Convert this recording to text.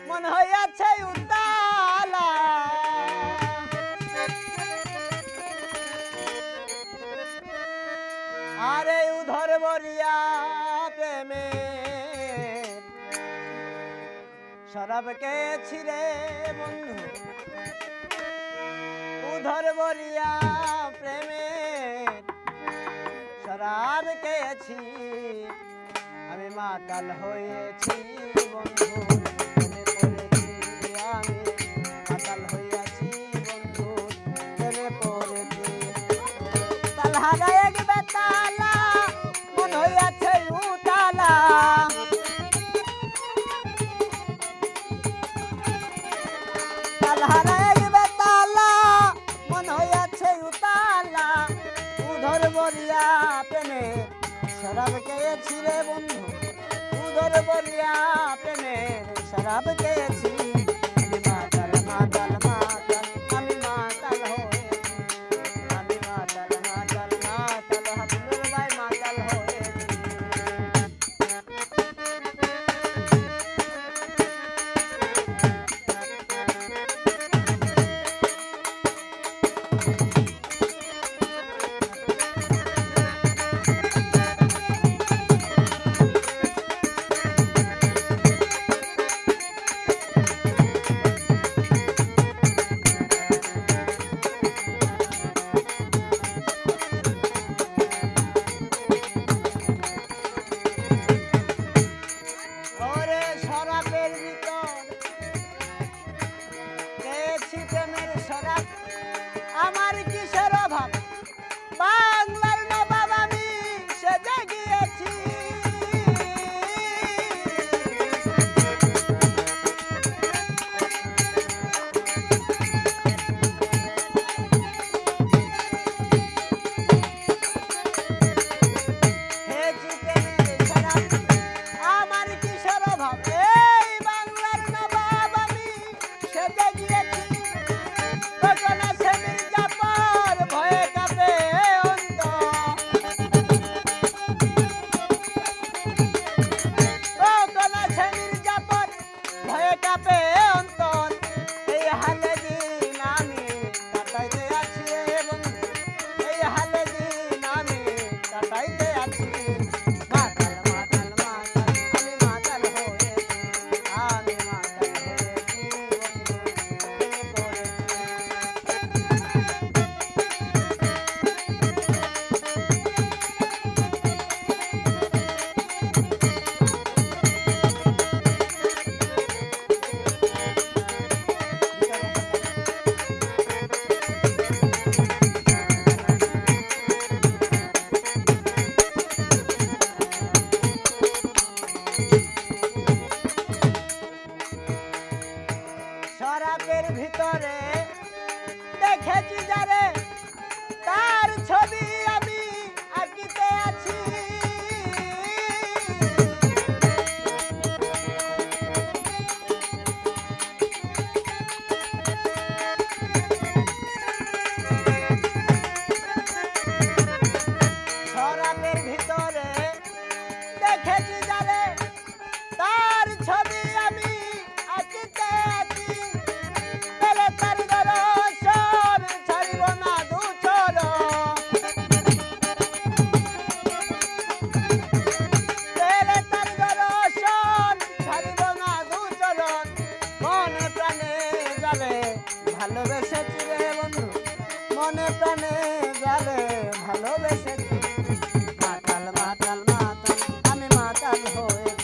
মন হইয়াছে উতালা আরে উধর বরিয়া প্রেমে শরাব খেয়েছি রে বন্ধু উধর বরিয়া প্রেমে শরাব খেয়েছি আমি মাতাল হয়েছি বন্ধু আমি মাতাল হইয়াছি বন্ধু প্রেমে পড়েছি তালহারা এক বেতালা মন হইয়াছে উতালা তালহারা এক বেতালা মন হইয়াছে উতালা উধর বলিয়া প্রেমে শরাব খেয়েছি রে বন্ধু উধর বলিয়া প্রেমে শরাব খেয়েছি আমি মাতাল মাতাল মাতাল আমি মাতাল হয়েছি আমি মাতাল মাতাল মাতাল হাবুল ভাই মাতাল হয়েছি আমার কিসের অভাব বাংলার নবাব আমি সেজে গিয়েছি আমার কিসের অভাব এই বাংলার নবাব আমি সেজে গিয়েছি শরাবের ভিতরে দেখেছি যারে তার ছবি আমি আঁকিতে আছি শরাবের ভিতরে দেখেছি যারে তার ছবি আমি আঁকিতে আছি ভালোবেসেছি রে বন্ধু মনে প্রাণে জালে ভালোবেসেছি মাতাল মাতাল মাতাল আমি মাতাল হয়ে